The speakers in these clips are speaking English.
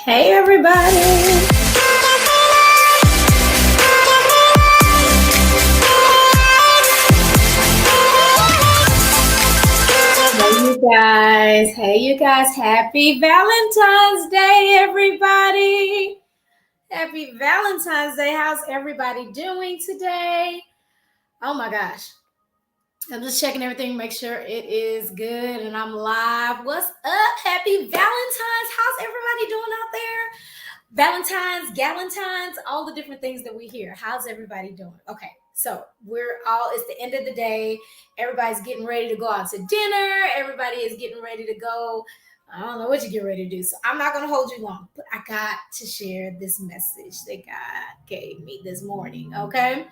Hey, everybody. Hey, you guys. Happy Valentine's Day, everybody. Happy Valentine's Day. How's everybody doing today? Oh my gosh. I'm just checking everything, make sure it is good and I'm live. What's up? Happy Valentine's. How's everybody doing out there? Valentine's, Galentine's, all the different things that we hear. How's everybody doing? Okay, so it's the end of the day. Everybody's getting ready to go out to dinner. Everybody is getting ready to go. I don't know what you get ready to do. So I'm not going to hold you long, but I got to share this message that God gave me this morning. Okay.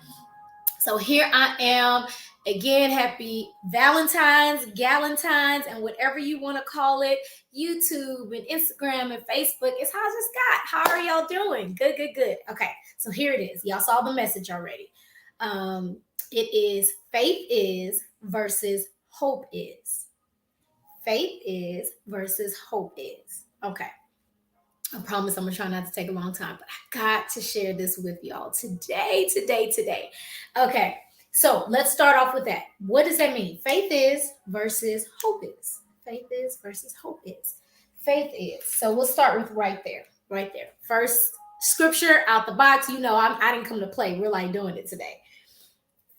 So here I am again. Happy Valentine's, Galentine's, and whatever you want to call it. YouTube and Instagram and Facebook. It's how's this Scott? How are y'all doing? Good. Okay, so here it is. Y'all saw the message already. It is faith is versus hope is. Faith is versus hope is. Okay. I promise I'm going to try not to take a long time, but I got to share this with y'all today. Okay, so let's start off with that. What does that mean? Faith is versus hope is. Faith is versus hope is. Faith is. So we'll start with right there. First scripture out the box. You know, I didn't come to play. We're like doing it today.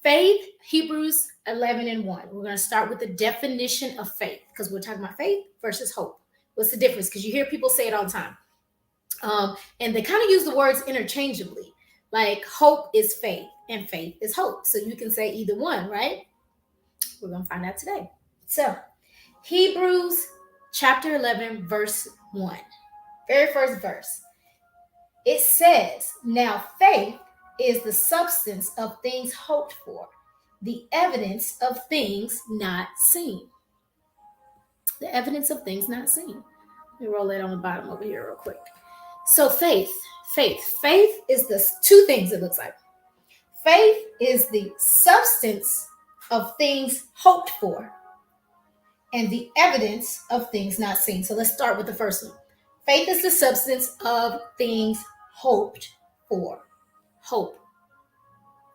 Faith, Hebrews 11:1. We're going to start with the definition of faith because we're talking about faith versus hope. What's the difference? Because you hear people say it all the time. And they kind of use the words interchangeably. Like hope is faith and faith is hope. So you can say either one, right? We're going to find out today. So Hebrews chapter 11, verse 1. Very first verse. It says, now faith is the substance of things hoped for, the evidence of things not seen. The evidence of things not seen. Let me roll that on the bottom over here real quick. So faith is the two things it looks like. Faith is the substance of things hoped for and the evidence of things not seen. So let's start with the first one. Faith is the substance of things hoped for. Hope.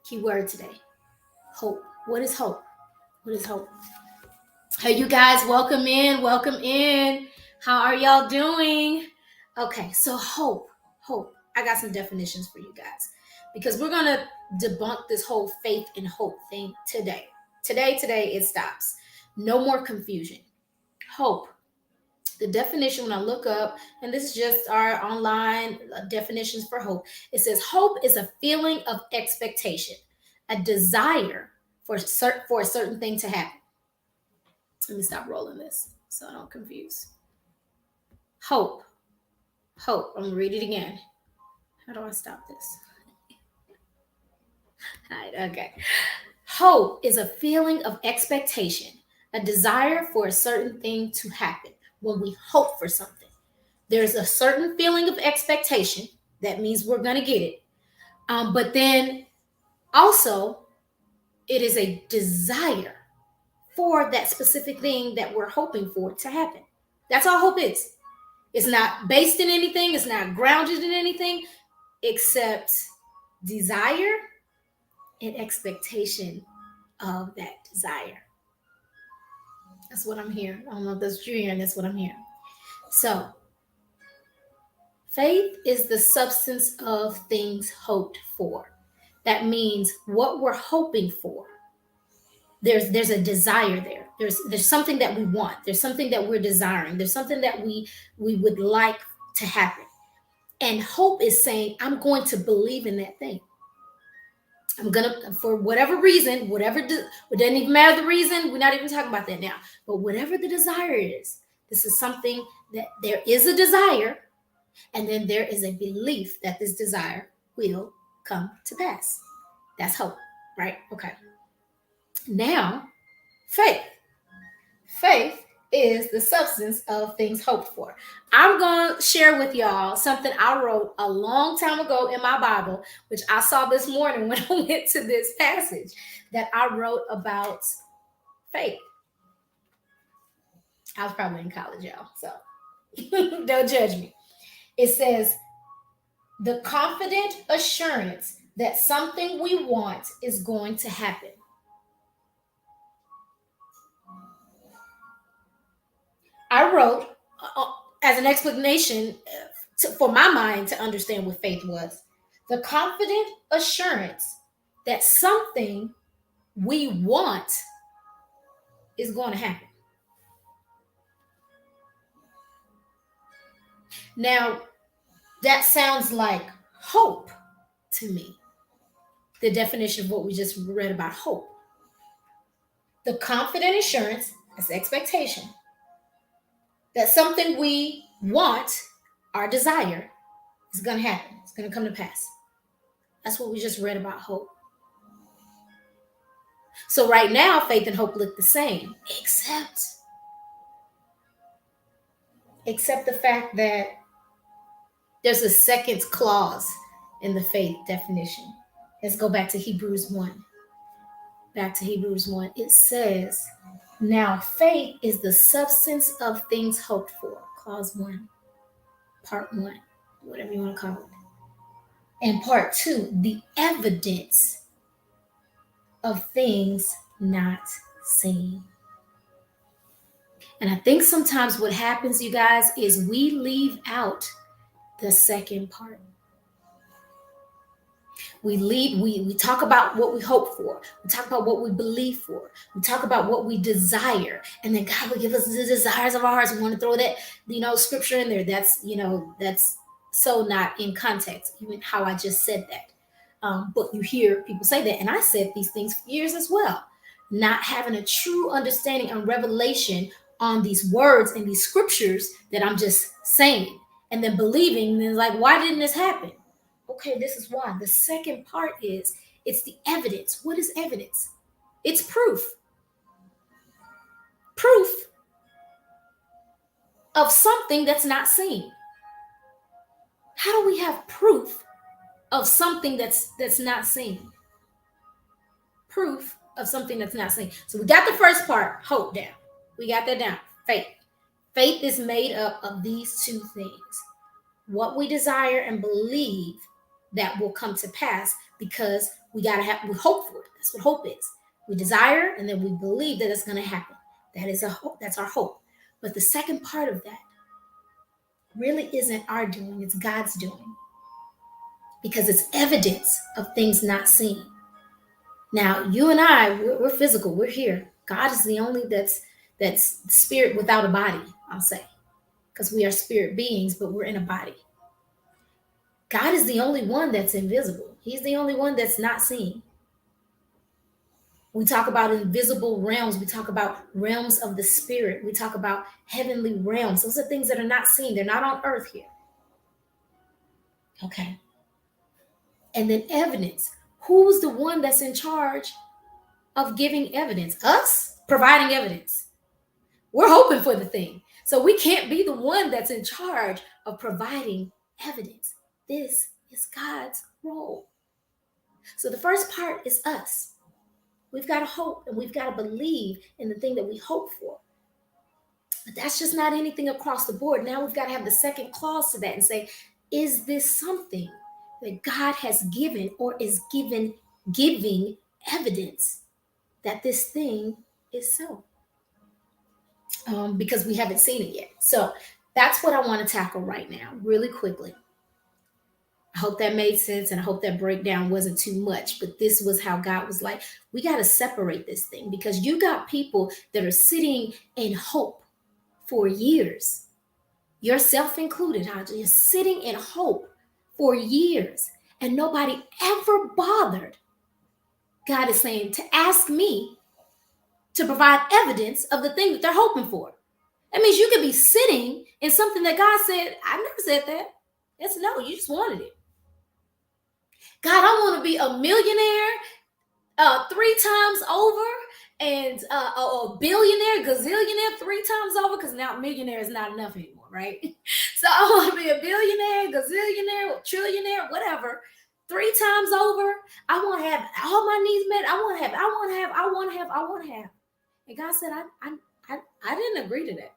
Key word today. Hope. What is hope? Hey, you guys, welcome in. How are y'all doing? Okay, so hope. I got some definitions for you guys because we're going to debunk this whole faith and hope thing today. Today, it stops. No more confusion. Hope. The definition when I look up, and this is just our online definitions for hope. It says hope is a feeling of expectation, a desire for a certain thing to happen. Let me stop rolling this so I don't confuse. Hope. I'm going to read it again. How do I stop this? All right, okay. Hope is a feeling of expectation, a desire for a certain thing to happen. When we hope for something, there's a certain feeling of expectation. That means we're going to get it. But then also, it is a desire for that specific thing that we're hoping for to happen. That's all hope is. It's not based in anything. It's not grounded in anything except desire and expectation of that desire. That's what I'm hearing. I don't know if that's what you're hearing. That's what I'm hearing. So, faith is the substance of things hoped for. That means what we're hoping for. There's a desire there. There's something that we want. There's something that we're desiring. There's something that we would like to happen. And hope is saying, I'm going to believe in that thing. I'm going to, for whatever reason, it doesn't even matter the reason. We're not even talking about that now. But whatever the desire is, this is something that there is a desire, and then there is a belief that this desire will come to pass. That's hope, right? Okay. Now, faith. Faith is the substance of things hoped for. I'm going to share with y'all something I wrote a long time ago in my Bible, which I saw this morning when I went to this passage that I wrote about faith. I was probably in college, y'all, so don't judge me. It says, the confident assurance that something we want is going to happen. I wrote as an explanation for my mind to understand what faith was. The confident assurance that something we want is going to happen. Now, that sounds like hope to me. The definition of what we just read about hope. The confident assurance is expectation that something we want, our desire, is going to happen. It's going to come to pass. That's what we just read about hope. So right now, faith and hope look the same, except the fact that there's a second clause in the faith definition. Let's go back to Hebrews 1. Back to Hebrews 1. It says, now faith is the substance of things hoped for. Clause 1. Part 1. Whatever you want to call it. And part 2, the evidence of things not seen. And I think sometimes what happens, you guys, is we leave out the second part. We talk about what we hope for. We talk about what we believe for. We talk about what we desire. And then God will give us the desires of our hearts. We want to throw that, scripture in there. That's so not in context, even how I just said that. But you hear people say that. And I said these things for years as well. Not having a true understanding and revelation on these words and these scriptures that I'm just saying. And then believing, and like, why didn't this happen? Okay, this is why. The second part is, it's the evidence. What is evidence? It's proof. Proof of something that's not seen. How do we have proof of something that's not seen? Proof of something that's not seen. So we got the first part, hope, down. We got that down. Faith. Faith is made up of these two things. What we desire and believe that will come to pass, because we hope for it. That's what hope is. We desire and then we believe that it's going to happen. That is a hope. That's our hope. But the second part of that really isn't our doing. It's God's doing. Because it's evidence of things not seen. Now, you and I, we're physical. We're here. God is the only that's spirit without a body, I'll say. Because we are spirit beings, but we're in a body. God is the only one that's invisible. He's the only one that's not seen. We talk about invisible realms. We talk about realms of the spirit. We talk about heavenly realms. Those are things that are not seen. They're not on earth here. Okay. And then evidence. Who's the one that's in charge of giving evidence? Us? Providing evidence. We're hoping for the thing. So we can't be the one that's in charge of providing evidence. This is God's role. So the first part is us. We've got to hope and we've got to believe in the thing that we hope for. But that's just not anything across the board. Now we've got to have the second clause to that and say, is this something that God has given or is giving evidence that this thing is so? Because we haven't seen it yet. So that's what I want to tackle right now, really quickly. I hope that made sense, and I hope that breakdown wasn't too much, but this was how God was like, we got to separate this thing, because you got people that are sitting in hope for years, yourself included, you're sitting in hope for years, and nobody ever bothered. God is saying to ask me to provide evidence of the thing that they're hoping for. That means you could be sitting in something that God said, I never said that. That's no, you just wanted it. God, I want to be a millionaire 3 times over, and a billionaire, gazillionaire 3 times over, because now millionaire is not enough anymore, right? So I want to be a billionaire, gazillionaire, trillionaire, whatever, 3 times over. I want to have all my needs met. I want to have. And God said, I didn't agree to that.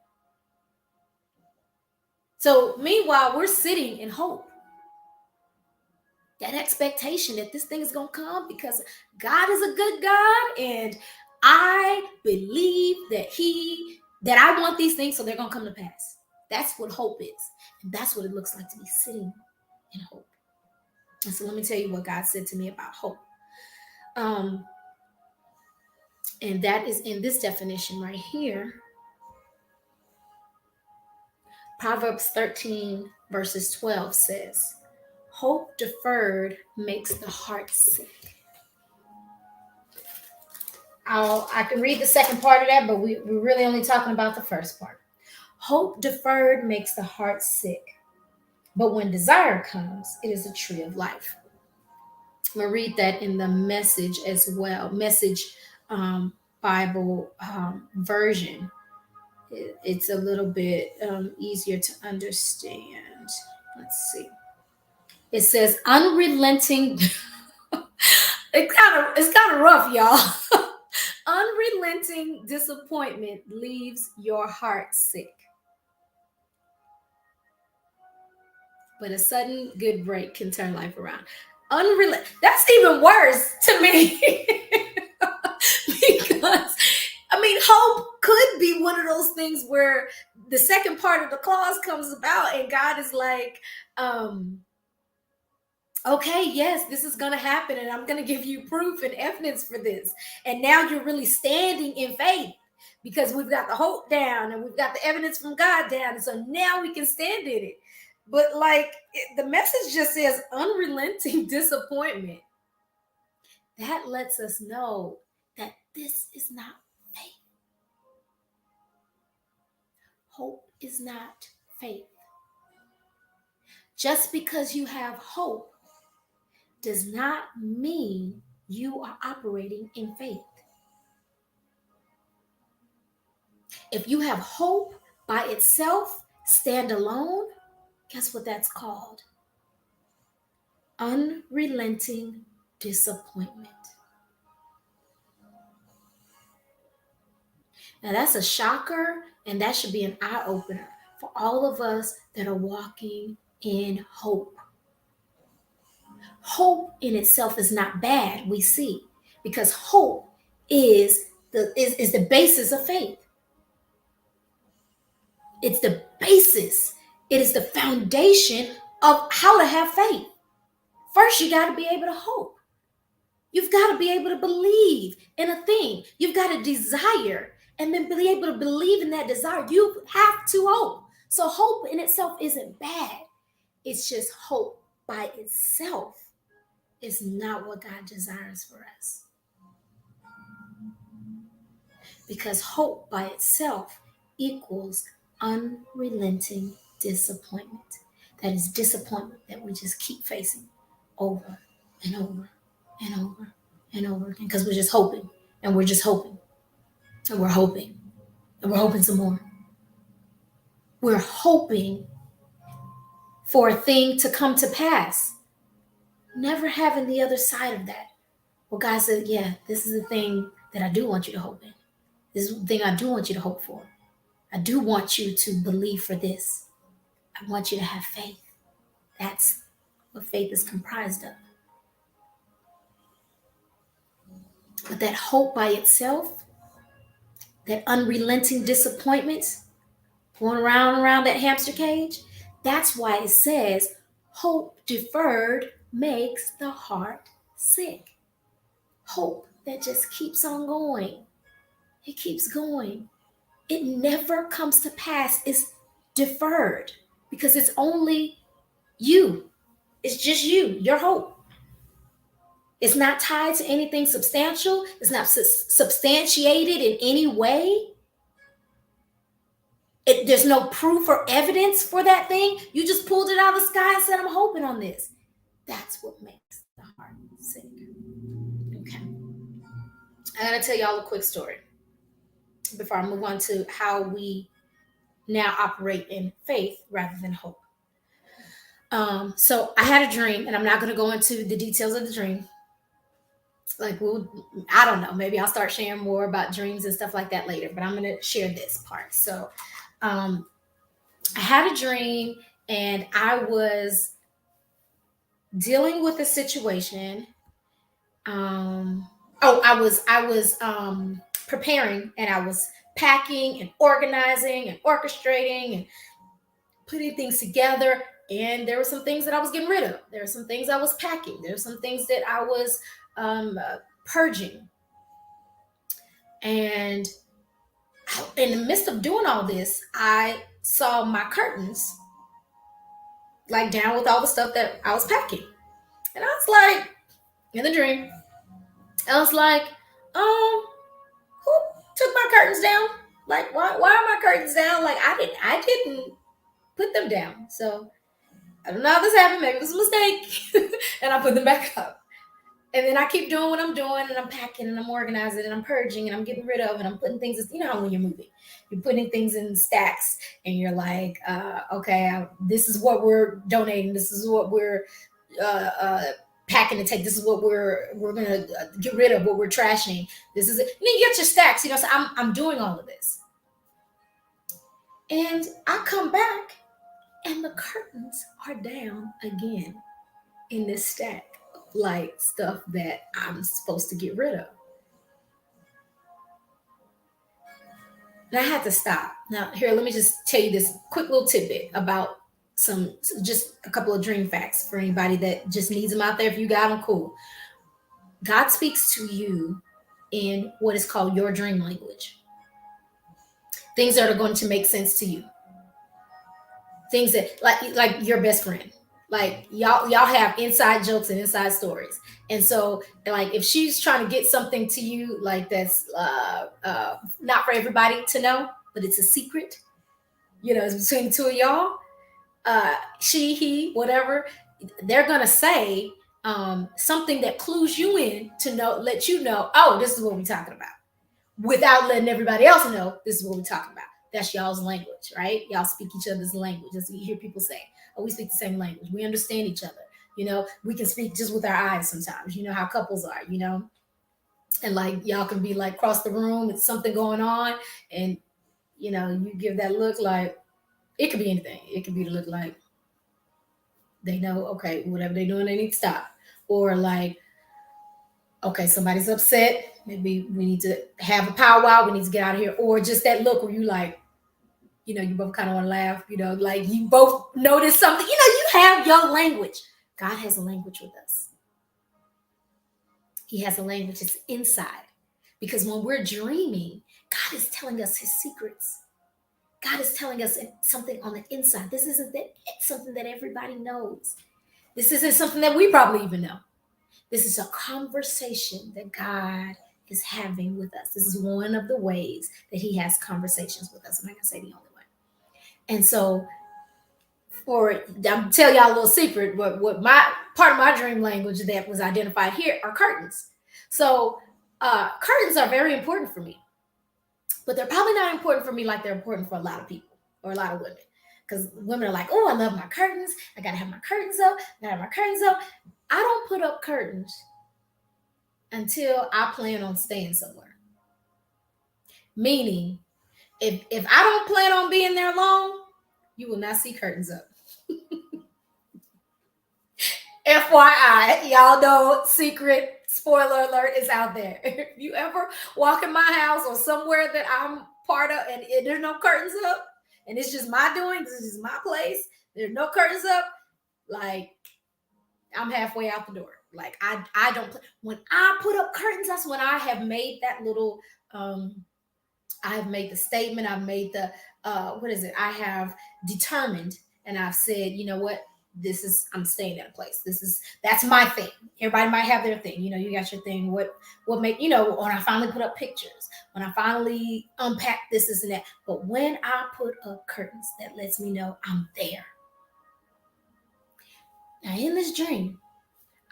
So meanwhile, we're sitting in hope, that expectation that this thing is going to come, because God is a good God, and I believe that I want these things, so they're going to come to pass. That's what hope is. And that's what it looks like to be sitting in hope. And so let me tell you what God said to me about hope. And that is in this definition right here. Proverbs 13 verses 12 says, hope deferred makes the heart sick. I can read the second part of that, but we're really only talking about the first part. Hope deferred makes the heart sick, but when desire comes, it is a tree of life. I'm going to read that in the Message as well. Message Bible version. It's a little bit easier to understand. Let's see. It says, unrelenting. It's kind of rough, y'all. Unrelenting disappointment leaves your heart sick, but a sudden good break can turn life around. That's even worse to me. Because hope could be one of those things where the second part of the clause comes about and God is like, okay, yes, this is going to happen, and I'm going to give you proof and evidence for this. And now you're really standing in faith because we've got the hope down and we've got the evidence from God down. And so now we can stand in it. But the message just says unrelenting disappointment. That lets us know that this is not faith. Hope is not faith. Just because you have hope does not mean you are operating in faith. If you have hope by itself, stand alone, guess what that's called? Unrelenting disappointment. Now that's a shocker, and that should be an eye-opener for all of us that are walking in hope. Hope in itself is not bad, we see, because hope is the basis of faith. It's the basis. It is the foundation of how to have faith. First, you got to be able to hope. You've got to be able to believe in a thing. You've got to desire, and then be able to believe in that desire. You have to hope. So hope in itself isn't bad. It's just hope by itself is not what God desires for us. Because hope by itself equals unrelenting disappointment. That is disappointment that we just keep facing over and over and over and over again, because we're just hoping, and we're just hoping, and we're hoping, and we're hoping some more. We're hoping for a thing to come to pass, never having the other side of that. Well, God said, yeah, this is the thing that I do want you to hope in. This is the thing I do want you to hope for. I do want you to believe for this. I want you to have faith. That's what faith is comprised of. But that hope by itself, that unrelenting disappointment, going around that hamster cage, that's why it says hope deferred makes the heart sick. Hope that just keeps on going. It keeps going. It never comes to pass. It's deferred because it's only you. It's just you, your hope. It's not tied to anything substantial. It's not substantiated in any way. There's no proof or evidence for that thing. You just pulled it out of the sky and said, I'm hoping on this. That's what makes the heart sick. Okay. I got to tell y'all a quick story before I move on to how we now operate in faith rather than hope. So I had a dream, and I'm not going to go into the details of the dream. I don't know, maybe I'll start sharing more about dreams and stuff like that later, but I'm going to share this part. So I had a dream, and I was dealing with a situation. I was preparing, and I was packing and organizing and orchestrating and putting things together. And there were some things that I was getting rid of. There were some things I was packing. There were some things that I was purging. And in the midst of doing all this, I saw my curtains like down with all the stuff that I was packing. And I was like, in the dream, I was like, who took my curtains down? Like, why are my curtains down? Like, I didn't put them down. So I don't know how this happened. Maybe it was a mistake. And I put them back up. And then I keep doing what I'm doing, and I'm packing, and I'm organizing, and I'm purging, and I'm getting rid of, and I'm putting things, you know how when you're moving, you're putting things in stacks, and you're like, okay, this is what we're donating. This is what we're packing to take. This is what we're going to get rid of, what we're trashing. This is it. And then you get your stacks, so I'm doing all of this. And I come back, and the curtains are down again in this stack. Like stuff that I'm supposed to get rid of. And I had to stop. Now, here, let me just tell you this quick little tidbit about just a couple of dream facts for anybody that just needs them out there. If you got them, cool. God speaks to you in what is called your dream language. Things that are going to make sense to you. Things that, like your best friend. Like y'all have inside jokes and inside stories. And so like if she's trying to get something to you, like that's not for everybody to know, but it's a secret, it's between the two of y'all, she, he, whatever, they're gonna say something that clues you in to let you know, oh, this is what we're talking about, without letting everybody else know this is what we're talking about. That's y'all's language, right? Y'all speak each other's language. As you hear people say, oh, we speak the same language. We understand each other. We can speak just with our eyes sometimes. You know how couples are, and like y'all can be like across the room with something going on, and you give that look, like it could be anything. It could be the look like they know, okay, whatever they're doing, they need to stop. Or like, okay, somebody's upset. Maybe we need to have a powwow. We need to get out of here. Or just that look where you like, you both kind of want to laugh, like you both notice something, you have your language. God has a language with us. He has a language that's inside. Because when we're dreaming, God is telling us his secrets. God is telling us something on the inside. This isn't something that everybody knows. This isn't something that we probably even know. This is a conversation that God is having with us. This is one of the ways that he has conversations with us. I'm not going to say the only way. And so, I'm tell y'all a little secret. What my part of my dream language that was identified here are curtains. So curtains are very important for me, but they're probably not important for me like they're important for a lot of people or a lot of women. Because women are like, oh, I love my curtains. I gotta have my curtains up. I don't put up curtains until I plan on staying somewhere. Meaning, if I don't plan on being there long, you will not see curtains up. FYI, y'all know, secret spoiler alert is out there. If you ever walk in my house or somewhere that I'm part of and there's no curtains up, and it's just my doing, this is just my place, there's no curtains up, like I'm halfway out the door. Like I don't, when I put up curtains, that's when I have made that little, I've made the statement, I've made the, I have determined, and I've said, you know what, I'm staying in a place. That's my thing. Everybody might have their thing. You got your thing. What make, when I finally put up pictures, when I finally unpack this and that. But when I put up curtains, that lets me know I'm there. Now in this dream,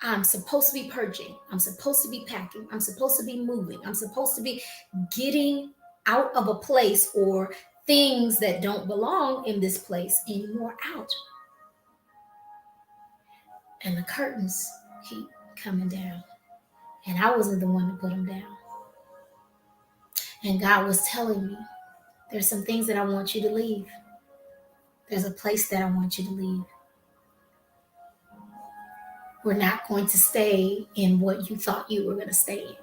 I'm supposed to be purging. I'm supposed to be packing. I'm supposed to be moving. I'm supposed to be getting out of a place or things that don't belong in this place anymore out. And the curtains keep coming down. And I wasn't the one to put them down. And God was telling me, there's some things that I want you to leave. There's a place that I want you to leave. We're not going to stay in what you thought you were going to stay in.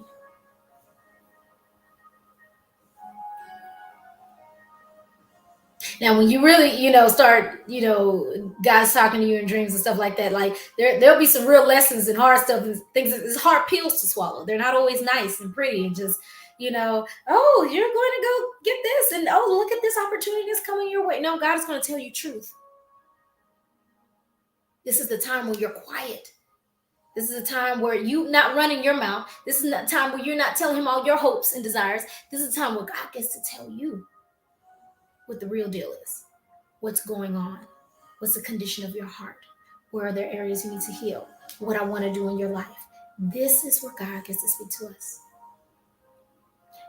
Now, when you really, start, guys talking to you in dreams and stuff like that, like there'll be some real lessons and hard stuff and things. It's hard pills to swallow. They're not always nice and pretty and just, oh, you're going to go get this and oh, look at this opportunity that's coming your way. No, God is going to tell you truth. This is the time where you're quiet. This is a time where you're not running your mouth. This is a time where you're not telling him all your hopes and desires. This is a time where God gets to tell you what the real deal is. What's going on? What's the condition of your heart? Where are there areas you need to heal? What I want to do in your life. This is where God gets to speak to us.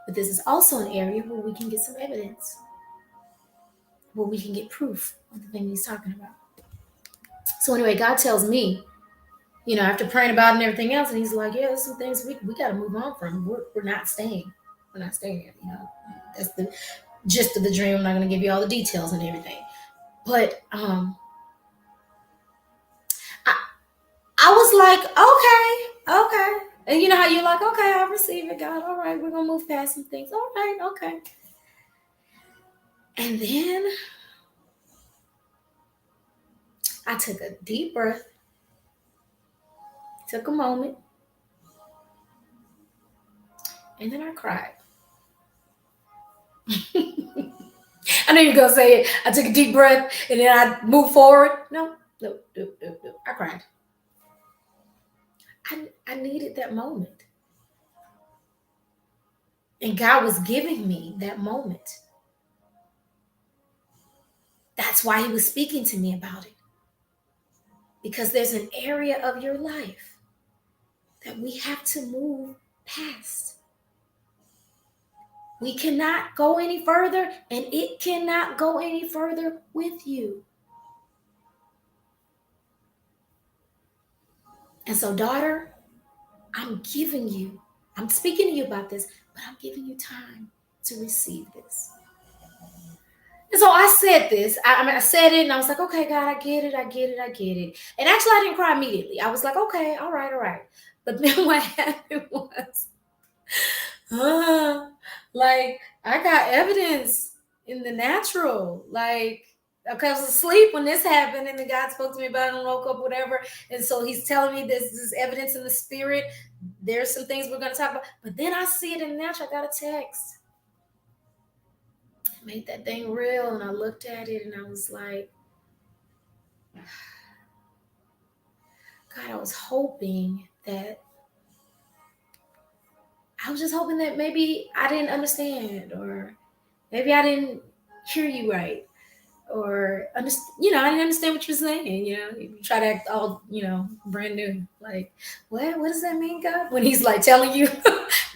But this is also an area where we can get some evidence, where we can get proof of the thing he's talking about. So anyway, God tells me, after praying about it and everything else, and he's like, yeah, there's some things we got to move on from. We're not staying. We're not staying. That's the gist of the dream. I'm not going to give you all the details and everything. But I was like, okay. And you know how you're like, okay, I'll receive it, God. All right, we're going to move past some things. All right, okay. And then I took a deep breath, took a moment, and then I cried. I know you're going to say it. I took a deep breath and then I moved forward. No. I cried. I needed that moment. And God was giving me that moment. That's why he was speaking to me about it. Because there's an area of your life that we have to move past. We cannot go any further, and it cannot go any further with you. And so, daughter, I'm speaking to you about this, but I'm giving you time to receive this. And so I said this. I said it, and I was like, okay, God, I get it. And actually, I didn't cry immediately. I was like, okay, all right. But then what happened was, like, I got evidence in the natural. Like, okay, I was asleep when this happened, and then God spoke to me about it and woke up, whatever. And so he's telling me this evidence in the spirit. There's some things we're going to talk about. But then I see it in the natural. I got a text. I made that thing real, and I looked at it, and I was like, God, I was just hoping that maybe I didn't understand, or maybe I didn't hear you right, or I didn't understand what you were saying. You try to act all, brand new. Like, what does that mean, God? When he's like telling you,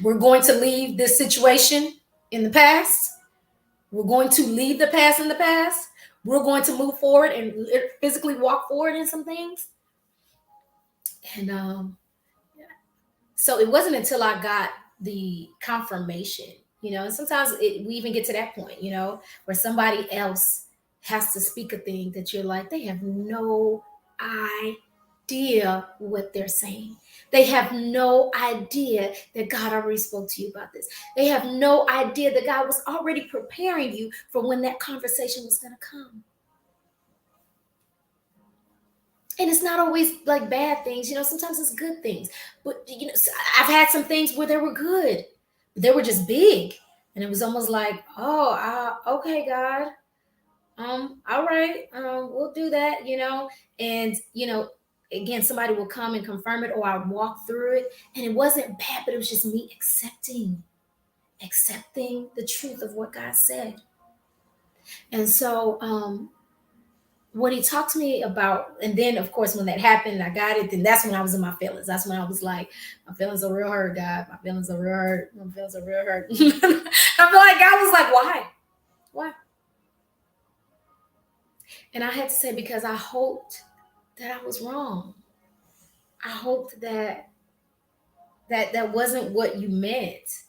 we're going to leave this situation in the past. We're going to leave the past in the past. We're going to move forward and physically walk forward in some things. And so it wasn't until I got the confirmation, and sometimes we even get to that point, where somebody else has to speak a thing that you're like, they have no idea what they're saying. They have no idea that God already spoke to you about this. They have no idea that God was already preparing you for when that conversation was going to come. And it's not always like bad things, sometimes it's good things. But, I've had some things where they were good, but they were just big. And it was almost like, okay, God, all right, we'll do that, and, again, somebody will come and confirm it, or I'll walk through it. And it wasn't bad, but it was just me accepting the truth of what God said. And so, what he talked to me about, and then of course when that happened, I got it, then that's when I was in my feelings. That's when I was like, my feelings are real hurt, God. My feelings are real hurt. I feel like God was like, why? And I had to say, because I hoped that I was wrong. I hoped that wasn't what you meant.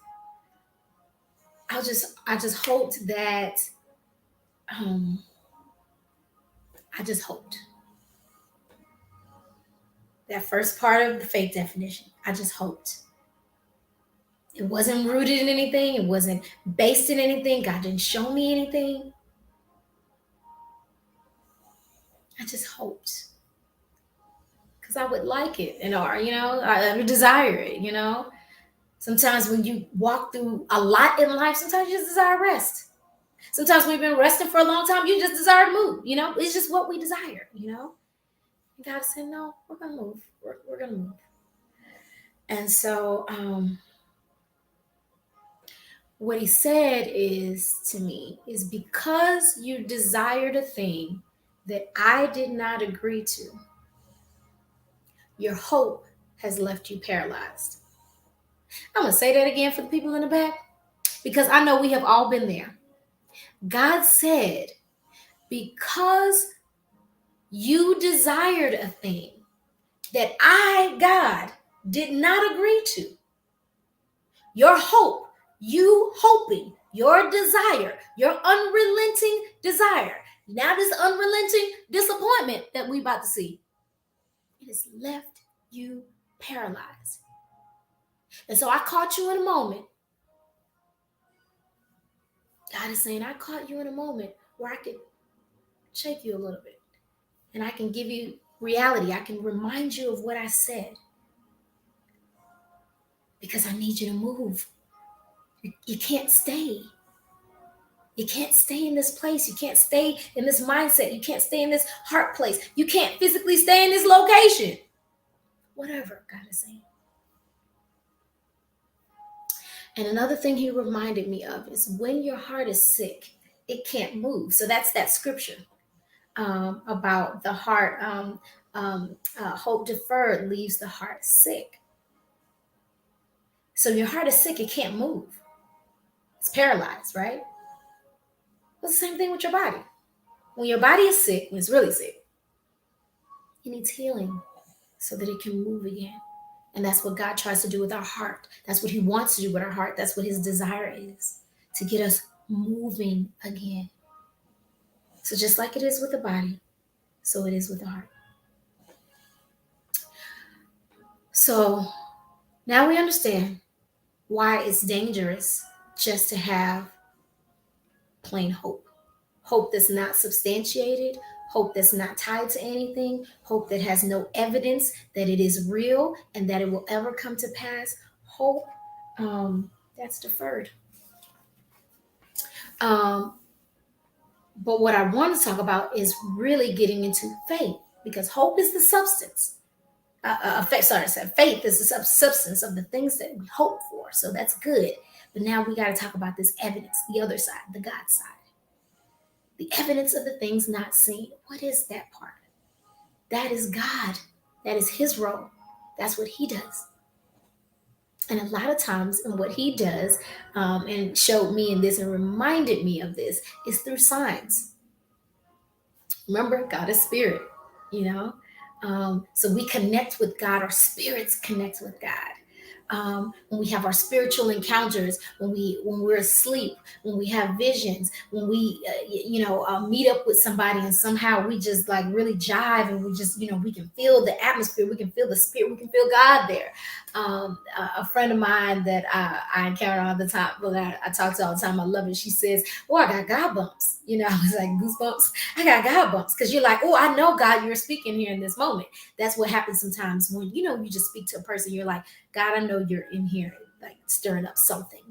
I just hoped that I just hoped. That first part of the faith definition, I just hoped. It wasn't rooted in anything. It wasn't based in anything. God didn't show me anything. I just hoped. Because I would like it, I would desire it. Sometimes when you walk through a lot in life, sometimes you just desire rest. Sometimes when you've been resting for a long time, you just desire to move. It's just what we desire. And God said, no, we're going to move. We're going to move. And so what he said to me is because you desired a thing that I did not agree to, your hope has left you paralyzed. I'm going to say that again for the people in the back, because I know we have all been there. God said, because you desired a thing that I, God, did not agree to, your hope, you hoping, your desire, your unrelenting desire, now this unrelenting disappointment that we about to see, it has left you paralyzed. And so I caught you in a moment. God is saying, I caught you in a moment where I could shake you a little bit. And I can give you reality. I can remind you of what I said. Because I need you to move. You can't stay. You can't stay in this place. You can't stay in this mindset. You can't stay in this heart place. You can't physically stay in this location. Whatever God is saying. And another thing he reminded me of is when your heart is sick, it can't move. So that's that scripture about the heart. Hope deferred leaves the heart sick. So your heart is sick, it can't move. It's paralyzed, right? Well, it's the same thing with your body. When your body is sick, when it's really sick, it needs healing so that it can move again. And that's what God tries to do with our heart. That's what he wants to do with our heart. That's what his desire is, to get us moving again. So just like it is with the body, so it is with the heart. So now we understand why it's dangerous just to have plain hope. Hope that's not substantiated, hope that's not tied to anything, hope that has no evidence that it is real and that it will ever come to pass. Hope that's deferred. But what I want to talk about is really getting into faith, because hope is the substance. Faith is the substance of the things that we hope for. So that's good. But now we got to talk about this evidence, the other side, the God side. The evidence of the things not seen. What is that part? That is God. That is his role. That's what he does. And a lot of times, and what he does, and showed me in this and reminded me of this, is through signs. Remember, God is spirit, so we connect with God. Our spirits connect with God. When we have our spiritual encounters, when we're asleep, when we have visions, when we meet up with somebody and somehow we just like really jive, and we just we can feel the atmosphere, we can feel the spirit, we can feel God there. A friend of mine that I encounter all the time, I talk to all the time, I love it. She says, "Oh, I got God bumps." I was like, goosebumps. I got God bumps, because you're like, "Oh, I know God, you're speaking here in this moment." That's what happens sometimes when you just speak to a person. You're like, "God, I know you're in here, like stirring up something."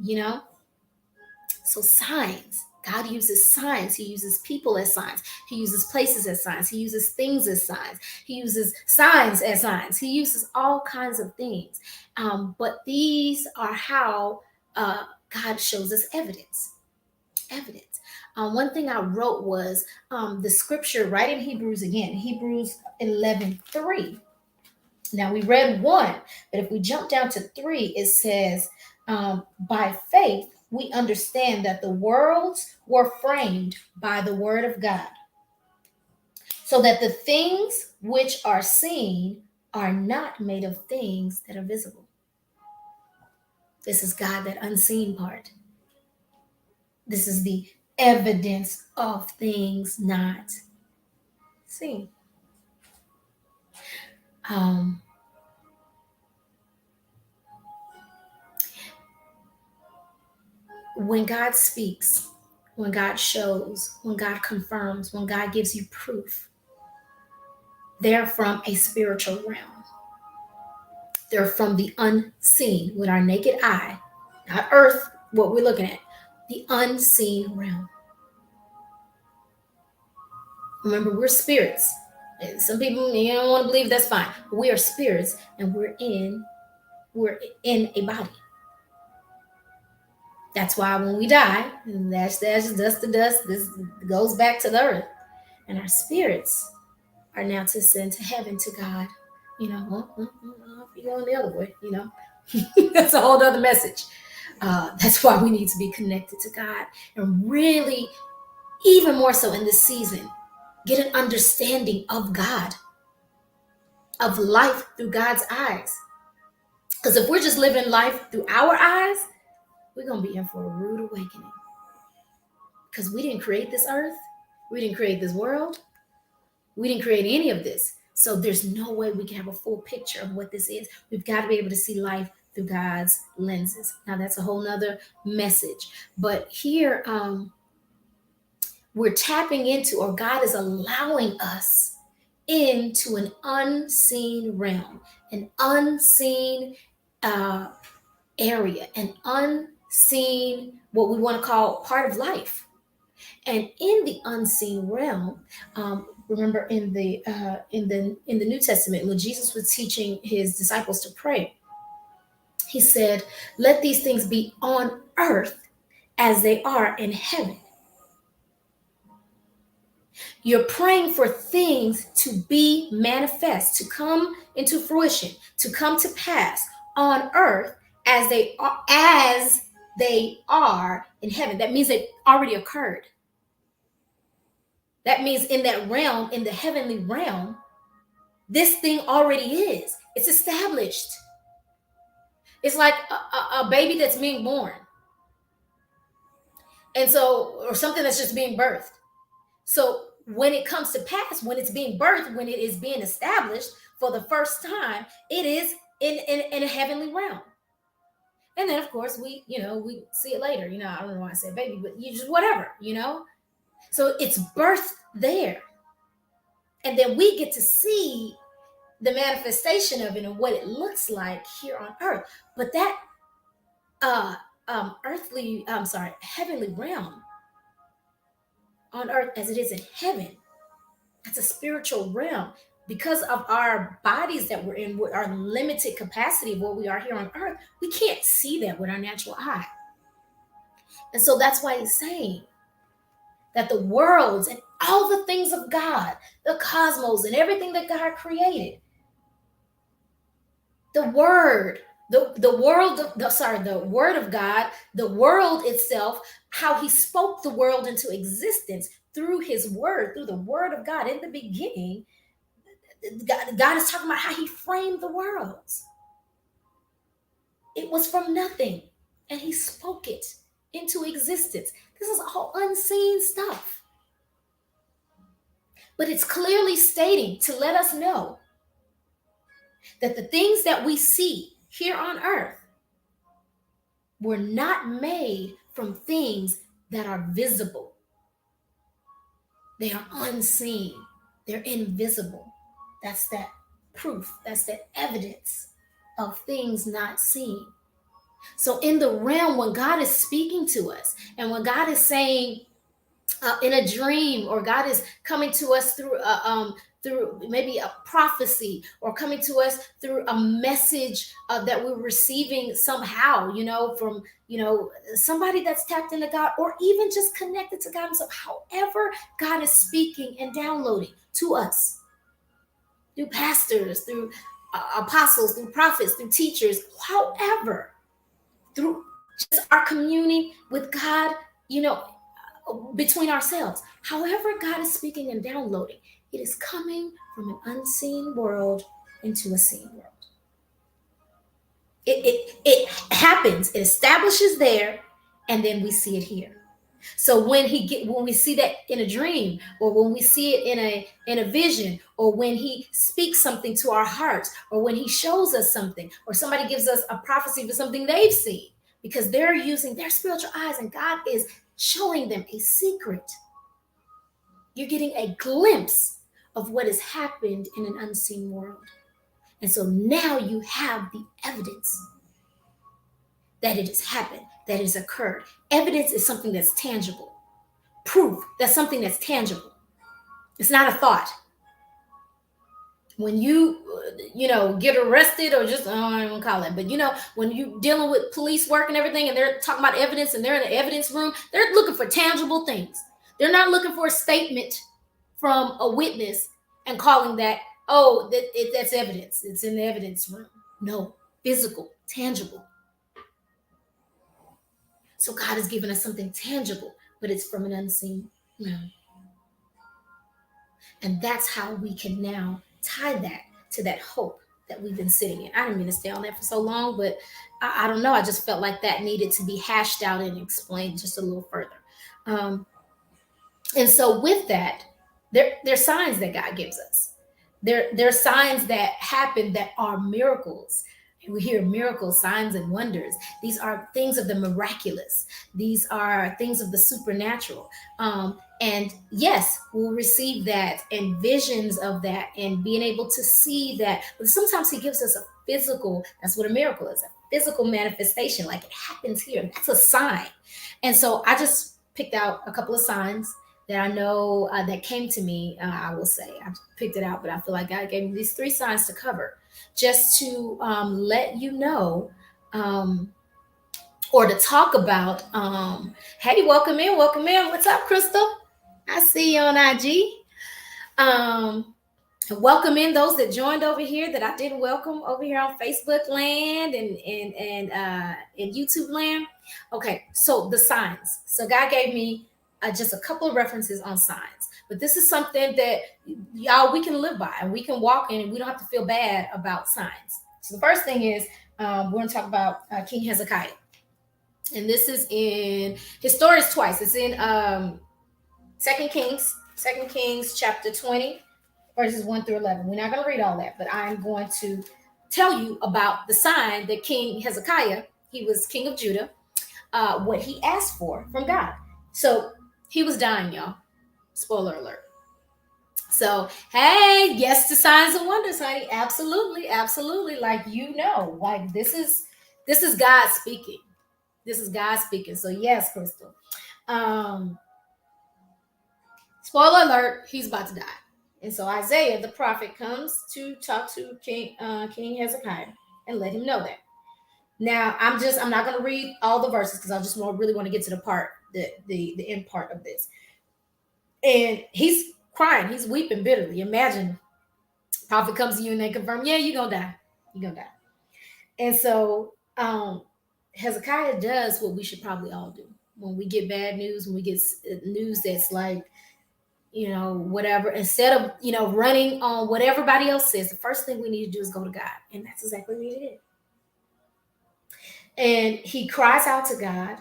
So signs. God uses signs. He uses people as signs. He uses places as signs. He uses things as signs. He uses signs as signs. He uses all kinds of things. But these are how God shows us evidence. Evidence. One thing I wrote was the scripture right in Hebrews again, Hebrews 11:3. Now we read 1, but if we jump down to 3, it says, by faith, we understand that the worlds were framed by the word of God, so that the things which are seen are not made of things that are visible. This is God, that unseen part. This is the evidence of things not seen. Um, when God speaks, when God shows, when God confirms, when God gives you proof, they're from a spiritual realm. They're from the unseen with our naked eye, not earth, what we're looking at, the unseen realm. Remember, we're spirits. And some people, you don't want to believe, that's fine. We are spirits, and we're in a body. That's why when we die, that's dust to dust. This goes back to the earth, and our spirits are now to send to heaven to God. If you going the other way, that's a whole other message. That's why we need to be connected to God, and really, even more so in this season, get an understanding of God, of life through God's eyes. Because if we're just living life through our eyes, we're going to be in for a rude awakening. Because we didn't create this earth. We didn't create this world. We didn't create any of this. So there's no way we can have a full picture of what this is. We've got to be able to see life through God's lenses. Now, that's a whole nother message. But here, we're tapping into, or God is allowing us into an unseen realm, an unseen area, an unseen, what we want to call part of life. And in the unseen realm, remember in the New Testament, when Jesus was teaching his disciples to pray, he said, "Let these things be on earth as they are in heaven." You're praying for things to be manifest, to come into fruition, to come to pass on earth as they are in heaven. That means it already occurred. That means in that realm, in the heavenly realm, this thing already is. It's established. It's like a baby that's being born. And so, or something that's just being birthed. So when it comes to pass, when it's being birthed, when it is being established for the first time, it is in a heavenly realm. And then of course we see it later. I don't know why I said baby, but you just whatever. So it's birthed there. And then we get to see the manifestation of it and what it looks like here on earth. But that heavenly realm on earth as it is in heaven, that's a spiritual realm. Because of our bodies that we're in, with our limited capacity of what we are here on earth, we can't see that with our natural eye. And so that's why he's saying that the worlds and all the things of God, the cosmos and everything that God created, the word of God, the world itself, how he spoke the world into existence through his word, through the word of God in the beginning. God is talking about how he framed the worlds. It was from nothing, and he spoke it into existence. This is all unseen stuff. But it's clearly stating to let us know that the things that we see here on earth were not made from things that are visible. They are unseen. They're invisible. That's that proof. That's that evidence of things not seen. So in the realm, when God is speaking to us, and when God is saying in a dream, or God is coming to us through maybe a prophecy, or coming to us through a message that we're receiving somehow, from somebody that's tapped into God, or even just connected to God himself. However God is speaking and downloading to us through pastors, through apostles, through prophets, through teachers, however, through just our communing with God, between ourselves. However God is speaking and downloading, it is coming from an unseen world into a seen world. It happens, it establishes there, and then we see it here. So when we see that in a dream, or when we see it in a vision, or when he speaks something to our hearts, or when he shows us something, or somebody gives us a prophecy for something they've seen, because they're using their spiritual eyes and God is showing them a secret. You're getting a glimpse of what has happened in an unseen world. And so now you have the evidence that it has happened, that it has occurred. Evidence is something that's tangible. Proof, that's something that's tangible. It's not a thought. When you get arrested, or just, I don't even call it, but when you dealing with police work and everything, and they're talking about evidence, and they're in the evidence room, they're looking for tangible things. They're not looking for a statement from a witness and calling that, oh, that's evidence. It's in the evidence room. No, physical, tangible. So God has given us something tangible, but it's from an unseen realm. And that's how we can now tie that to that hope that we've been sitting in. I didn't mean to stay on that for so long, but I don't know. I just felt like that needed to be hashed out and explained just a little further. And so with that, there are signs that God gives us. There are signs that happen that are miracles. We hear miracles, signs, and wonders. These are things of the miraculous. These are things of the supernatural. And yes, we'll receive that and visions of that and being able to see that. But sometimes he gives us a physical, that's what a miracle is, a physical manifestation, like it happens here. That's a sign. And so I just picked out a couple of signs that I know that came to me. I will say I picked it out, but I feel like God gave me these 3 signs to cover, just to let you know, or to talk about. Hey, welcome in. What's up, Crystal? I see you on IG. Welcome in those that joined over here that I didn't welcome over here on Facebook land and YouTube land. Okay, so the signs. So God gave me just a couple of references on signs, but this is something that y'all, we can live by and we can walk in, and we don't have to feel bad about signs. So the first thing is we're going to talk about King Hezekiah, and this is in his story is twice. It's in 2 Kings chapter 20, verses 1 through 11. We're not going to read all that, but I'm going to tell you about the sign that King Hezekiah, he was king of Judah, what he asked for from God. So he was dying, y'all. Spoiler alert. So, hey, yes to signs and wonders, honey. Absolutely, absolutely. Like, like this is God speaking. This is God speaking. So yes, Crystal. Spoiler alert, he's about to die. And so Isaiah, the prophet, comes to talk to King Hezekiah and let him know that. Now, I'm not going to read all the verses because I just really want to get to the part, the end part of this. And he's crying, he's weeping bitterly. Imagine, prophet comes to you and they confirm, yeah, you're gonna die. You're gonna die. And so Hezekiah does what we should probably all do when we get bad news, when we get news that's like, whatever. Instead of running on what everybody else says, the first thing we need to do is go to God. And that's exactly what he did. And he cries out to God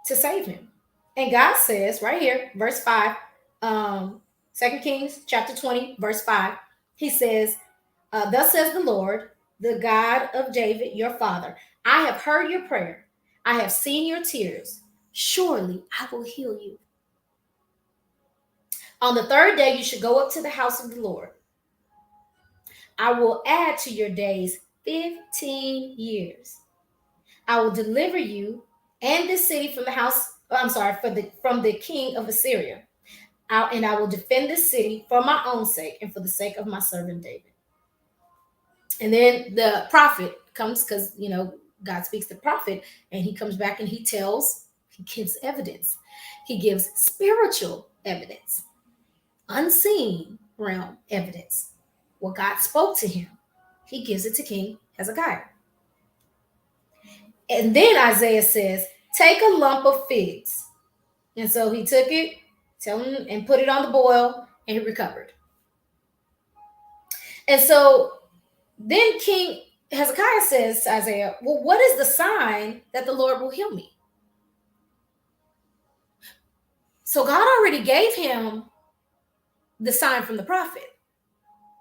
to save him. And God says right here, verse 5, 2 Kings chapter 20, verse 5, he says, thus says the Lord, the God of David, your father, I have heard your prayer. I have seen your tears. Surely I will heal you. On the 3rd day, you should go up to the house of the Lord. I will add to your days 15 years. I will deliver you and this city from from the king of Assyria. And I will defend this city for my own sake and for the sake of my servant David. And then the prophet comes, because, God speaks to the prophet, and he comes back and he gives evidence. He gives spiritual evidence, unseen realm evidence. What God spoke to him, he gives it to King Hezekiah. And then Isaiah says, take a lump of figs. And so he took it, and put it on the boil, and he recovered. And so then King Hezekiah says to Isaiah, well, what is the sign that the Lord will heal me? So God already gave him the sign from the prophet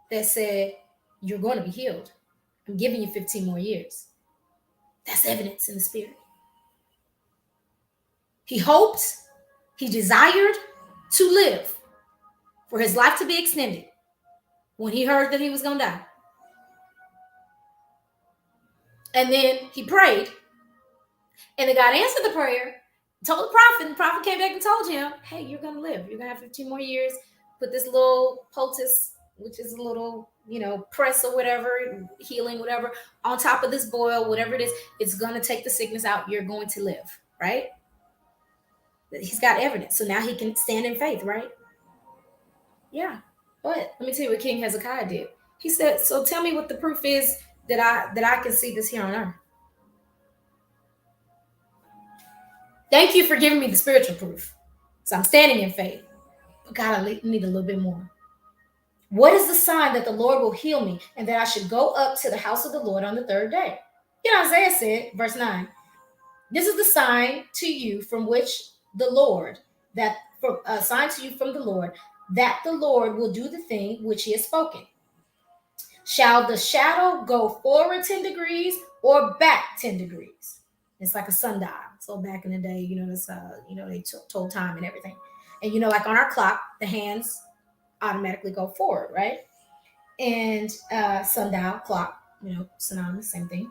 that said, you're going to be healed. I'm giving you 15 more years. That's evidence in the spirit. He hoped, he desired to live, for his life to be extended when he heard that he was going to die. And then he prayed, and then God answered the prayer, told the prophet, and the prophet came back and told him, hey, you're going to live. You're going to have 15 more years. Put this little poultice, which is a little, press or whatever, healing, whatever, on top of this boil, whatever it is, it's going to take the sickness out. You're going to live, right? He's got evidence. So now he can stand in faith, right? Yeah. But let me tell you what King Hezekiah did. He said, so tell me what the proof is that I can see this here on earth. Thank you for giving me the spiritual proof. So I'm standing in faith. But God, I need a little bit more. What is the sign that the Lord will heal me and that I should go up to the house of the Lord on the third day? Isaiah said, verse 9, this is the sign to you from which the Lord, that from a sign to you from the Lord, that the Lord will do the thing which he has spoken. Shall the shadow go forward 10 degrees or back 10 degrees? It's like a sundial. So back in the day, this, they told time and everything. And, like on our clock, the hands automatically go forward, right? And sundial, clock, synonymous, same thing,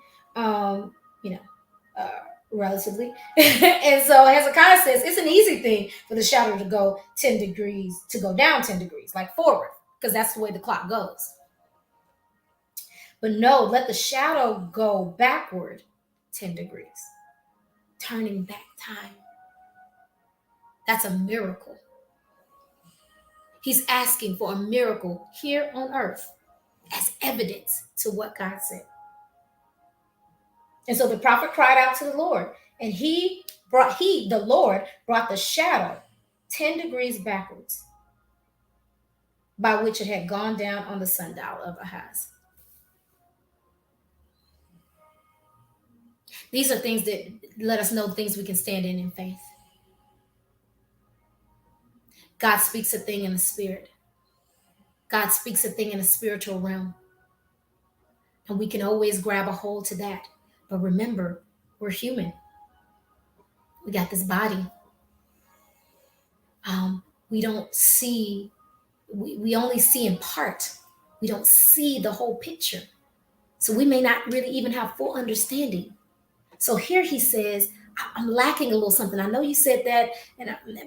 relatively. And so Hezekiah says it's an easy thing for the shadow to go 10 degrees, to go down 10 degrees, like forward, because that's the way the clock goes. But no, let the shadow go backward 10 degrees, turning back time. That's a miracle. He's asking for a miracle here on earth as evidence to what God said. And so the prophet cried out to the Lord, and the Lord brought the shadow 10 degrees backwards, by which it had gone down on the sundial of Ahaz. These are things that let us know things we can stand in faith. God speaks a thing in the spirit. God speaks a thing in the spiritual realm. And we can always grab a hold to that. But remember, we're human. We got this body. We don't see, we only see in part. We don't see the whole picture. So we may not really even have full understanding. So here he says, I'm lacking a little something. I know you said that,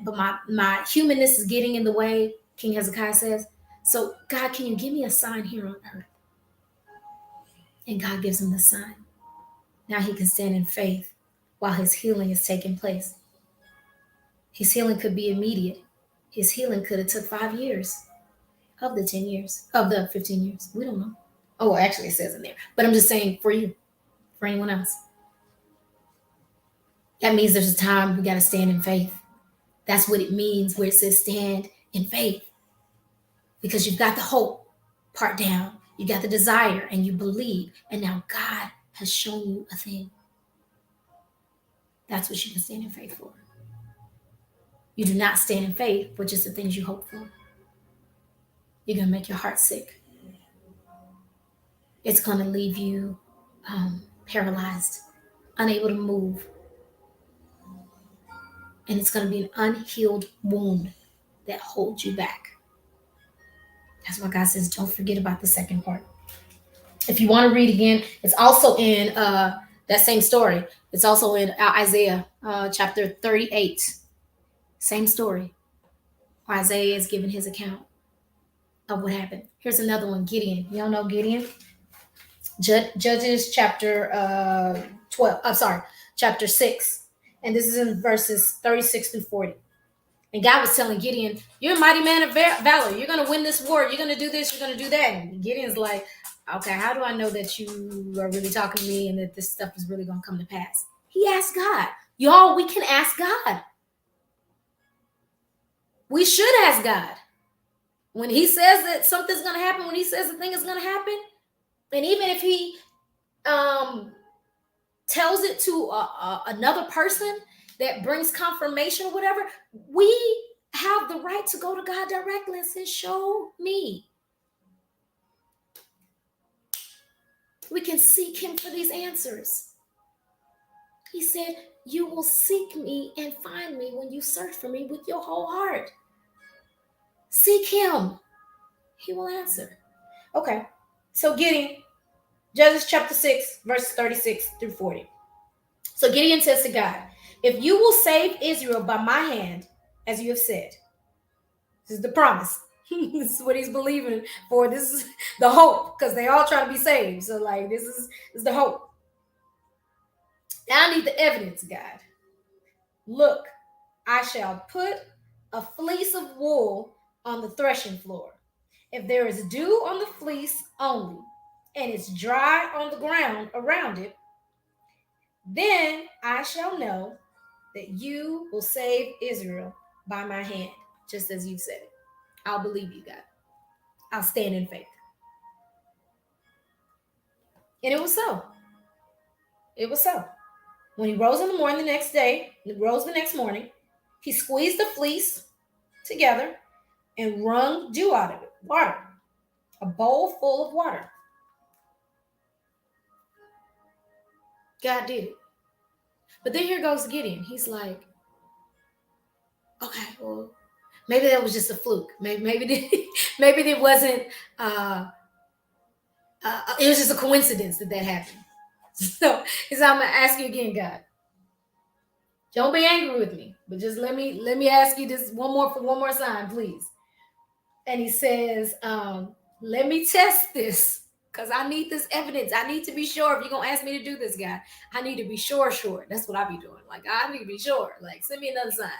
but my humanness is getting in the way, King Hezekiah says. So God, can you give me a sign here on earth? And God gives him the sign. Now he can stand in faith while his healing is taking place. His healing could be immediate. His healing could have took 5 years of the 10 years, of the 15 years. We don't know. Oh, actually it says in there. But I'm just saying for you, for anyone else. That means there's a time we got to stand in faith. That's what it means where it says stand in faith. Because you've got the hope part down. You got the desire and you believe. And now God has shown you a thing. That's what you can stand in faith for. You do not stand in faith for just the things you hope for. You're going to make your heart sick. It's going to leave you paralyzed, unable to move. And it's going to be an unhealed wound that holds you back. That's why God says, don't forget about the second part. If you want to read again, it's also in that same story. It's also in Isaiah chapter 38. Same story. Isaiah is giving his account of what happened. Here's another one, Gideon. Y'all know Gideon? Judges chapter 6. And this is in verses 36 through 40. And God was telling Gideon, you're a mighty man of valor. You're going to win this war. You're going to do this. You're going to do that. And Gideon's like, okay, how do I know that you are really talking to me and that this stuff is really going to come to pass? He asked God. Y'all, we can ask God. We should ask God. When he says that something's going to happen, when he says the thing is going to happen, and even if he tells it to another person that brings confirmation or whatever, we have the right to go to God directly and say, show me. We can seek him for these answers. He said, you will seek me and find me when you search for me with your whole heart. Seek him. He will answer. Okay. So Gideon, Judges chapter 6, verses 36 through 40. So Gideon says to God, if you will save Israel by my hand, as you have said, this is the promise. This is what he's believing for. This is the hope, because they all trying to be saved. So like, this is the hope. Now I need the evidence, God. Look, I shall put a fleece of wool on the threshing floor. If there is dew on the fleece only, and it's dry on the ground around it, then I shall know that you will save Israel by my hand, just as you said it. I'll believe you, God. I'll stand in faith. And it was so. It was so. When he rose in the morning the next day, he squeezed the fleece together and wrung dew out of it, water, a bowl full of water. God did it. But then here goes Gideon. He's like, okay, well, maybe that was just a fluke. Maybe it wasn't. It was just a coincidence that happened. So I'm gonna ask you again, God. Don't be angry with me, but just let me ask you this one more sign, please. And he says, let me test this, because I need this evidence. I need to be sure. If you're gonna ask me to do this, God, I need to be sure. That's what I be doing. Like, I need to be sure. Like, send me another sign.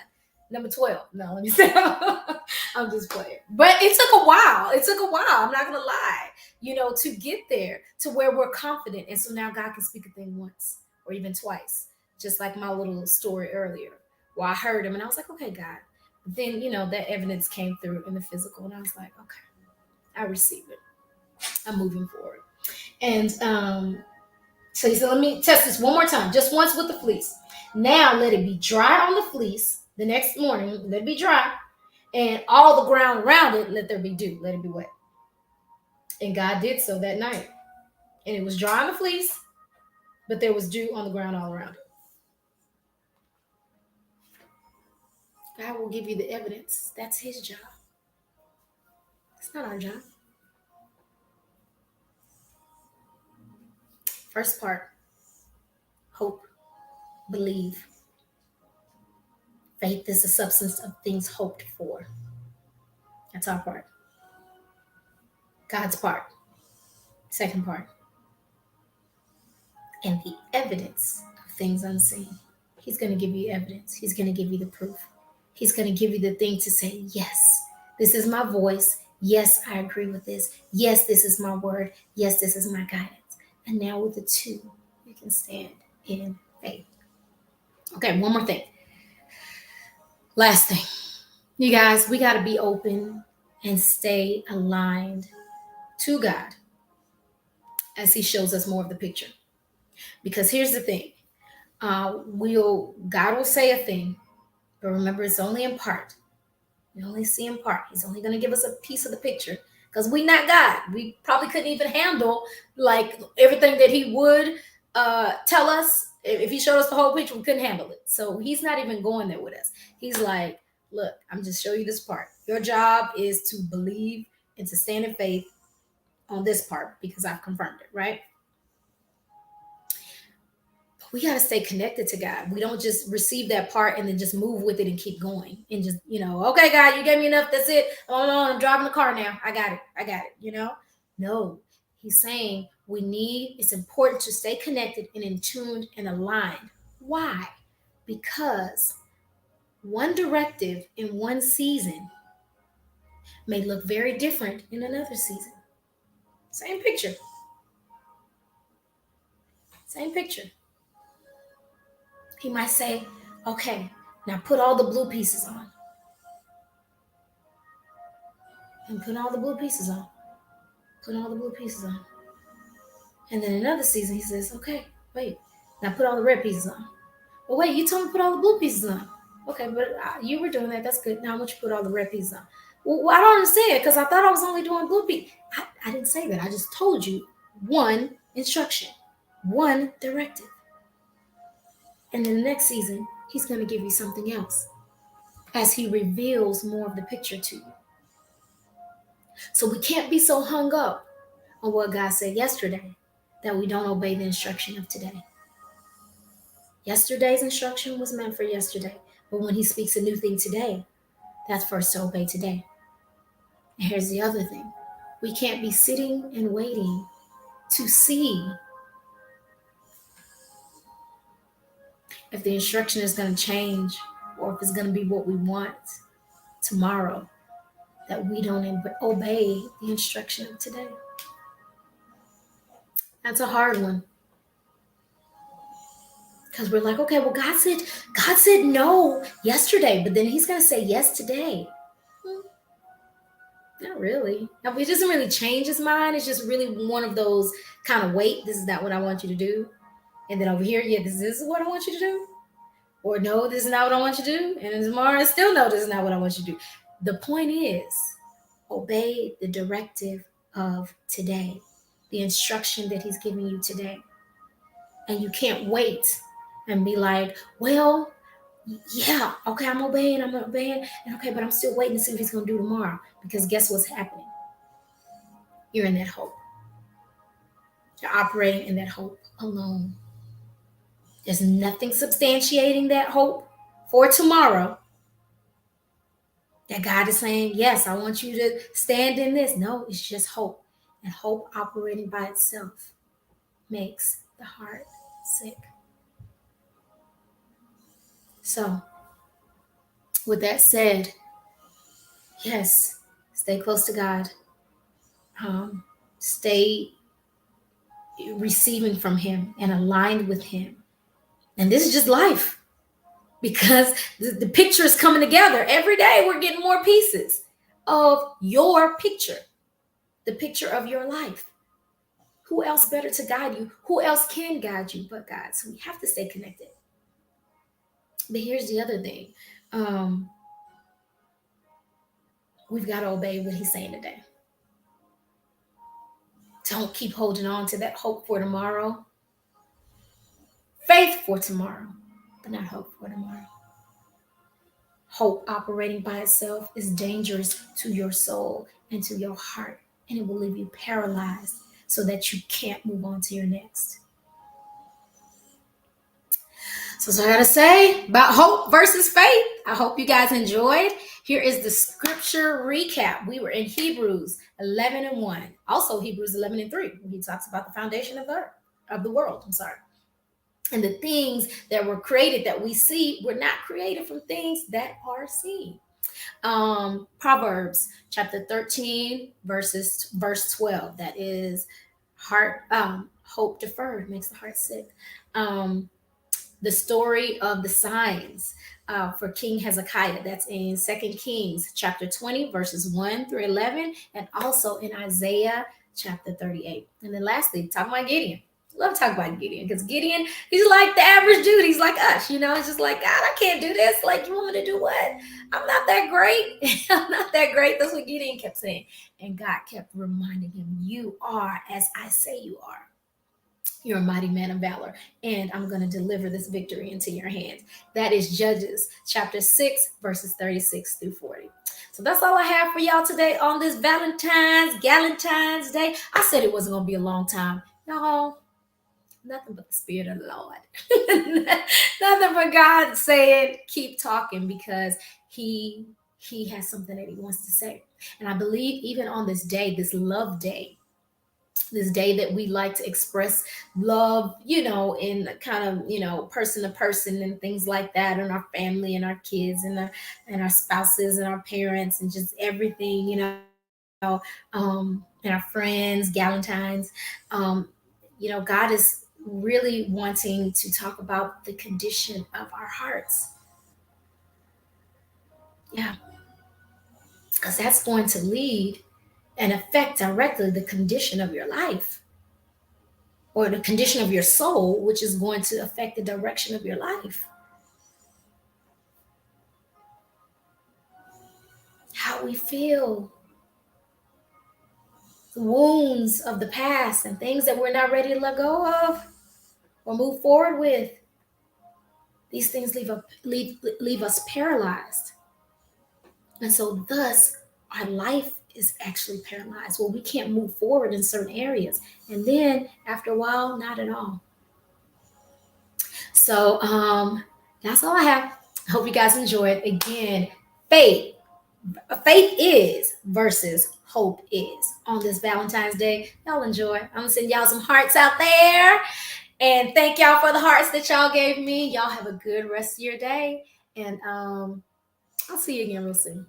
Number 12. No, let me say. I'm just playing. But it took a while. I'm not gonna lie, to get there to where we're confident. And so now God can speak a thing once or even twice. Just like my little story earlier, where I heard him and I was like, okay, God. But then, that evidence came through in the physical, and I was like, okay, I receive it. I'm moving forward. And so he said, let me test this one more time, just once with the fleece. Now let it be dry on the fleece. The next morning, let it be dry. And all the ground around it, let there be dew. Let it be wet. And God did so that night. And it was dry on the fleece, but there was dew on the ground all around it. God will give you the evidence. That's his job. It's not our job. First part, hope, believe. Faith is the substance of things hoped for. That's our part. God's part. Second part. And the evidence of things unseen. He's going to give you evidence. He's going to give you the proof. He's going to give you the thing to say, yes, this is my voice. Yes, I agree with this. Yes, this is my word. Yes, this is my guidance. And now with the two, you can stand in faith. Okay, one more thing. Last thing. You guys, we got to be open and stay aligned to God as he shows us more of the picture. Because here's the thing. God will say a thing, but remember, it's only in part. We only see in part. He's only going to give us a piece of the picture, because we not God. We probably couldn't even handle like everything that he would tell us. If he showed us the whole picture, we couldn't handle it. So he's not even going there with us. He's like, look, I'm just showing you this part. Your job is to believe and to stand in faith on this part, because I've confirmed it, right? We got to stay connected to God. We don't just receive that part and then just move with it and keep going and just, okay, God, you gave me enough. That's it. Oh, no, I'm driving the car now. I got it. No, he's saying it's important to stay connected and in tuned and aligned. Why? Because one directive in one season may look very different in another season. Same picture. He might say, okay, now put all the blue pieces on. And put all the blue pieces on. And then another season, he says, okay, wait, now put all the red pieces on. But wait, you told me to put all the blue pieces on. Okay, but you were doing that. That's good. Now I want you to put all the red pieces on. Well, I don't understand because I thought I was only doing blue piece. I didn't say that. I just told you one instruction, one directive. And in the next season, he's going to give you something else as he reveals more of the picture to you. So we can't be so hung up on what God said yesterday that we don't obey the instruction of today. Yesterday's instruction was meant for yesterday, but when he speaks a new thing today, that's for us to obey today. And here's the other thing. We can't be sitting and waiting to see if the instruction is going to change or if it's going to be what we want tomorrow, that we don't obey the instruction of today. That's a hard one. Because we're like, okay, well, God said no yesterday, but then he's going to say yes today. Not really. It doesn't really change his mind. It's just really one of those kind of, wait, this is not what I want you to do. And then over here, yeah, this is what I want you to do. Or no, this is not what I want you to do. And then tomorrow, still no, this is not what I want you to do. The point is, obey the directive of today, the instruction that he's giving you today. And you can't wait and be like, well, yeah, okay, I'm obeying, and okay, but I'm still waiting to see what he's going to do tomorrow. Because guess what's happening? You're in that hope. You're operating in that hope alone. There's nothing substantiating that hope for tomorrow. That God is saying, yes, I want you to stand in this. No, it's just hope. And hope operating by itself makes the heart sick. So, with that said, yes, stay close to God. Stay receiving from him and aligned with him. And this is just life, because the picture is coming together. Every day we're getting more pieces of your picture, the picture of your life. Who else better to guide you? Who else can guide you but God? So we have to stay connected. But here's the other thing. We've got to obey what he's saying today. Don't keep holding on to that hope for tomorrow. Faith for tomorrow, but not hope for tomorrow. Hope operating by itself is dangerous to your soul and to your heart, and it will leave you paralyzed so that you can't move on to your next. So I got to say about hope versus faith. I hope you guys enjoyed. Here is the scripture recap. We were in Hebrews 11:1. Also Hebrews 11:3, where he talks about the foundation of the world. And the things that were created that we see were not created from things that are seen. Proverbs chapter 13, verse 12. That is hope deferred makes the heart sick. The story of the signs for King Hezekiah. That's in 2 Kings chapter 20, verses 1-11, and also in Isaiah chapter 38. And then lastly, talking about Gideon. Love talking about Gideon, because Gideon, he's like the average dude. He's like us, It's just like, God, I can't do this. Like, you want me to do what? I'm not that great. I'm not that great. That's what Gideon kept saying. And God kept reminding him, you are as I say you are. You're a mighty man of valor, and I'm going to deliver this victory into your hands. That is Judges chapter 6, verses 36-40. So that's all I have for y'all today on this Galentine's Day. I said it wasn't going to be a long time. Y'all, nothing but the Spirit of the Lord. Nothing but God saying, keep talking, because he has something that he wants to say. And I believe even on this day, this love day, this day that we like to express love, in kind of, person to person and things like that, and our family and our kids and our spouses and our parents and just everything, and our friends, Galentine's, God is really wanting to talk about the condition of our hearts. Yeah. Because that's going to lead and affect directly the condition of your life, or the condition of your soul, which is going to affect the direction of your life. how we feel, the wounds of the past and things that we're not ready to let go of or move forward with. These things leave us paralyzed. And so thus our life is actually paralyzed. Well, we can't move forward in certain areas. And then after a while, not at all. So that's all I have. I hope you guys enjoyed. Again, faith is versus hope is on this Valentine's Day. Y'all enjoy. I'm gonna send y'all some hearts out there. And thank y'all for the hearts that y'all gave me. Y'all have a good rest of your day. And I'll see you again real soon.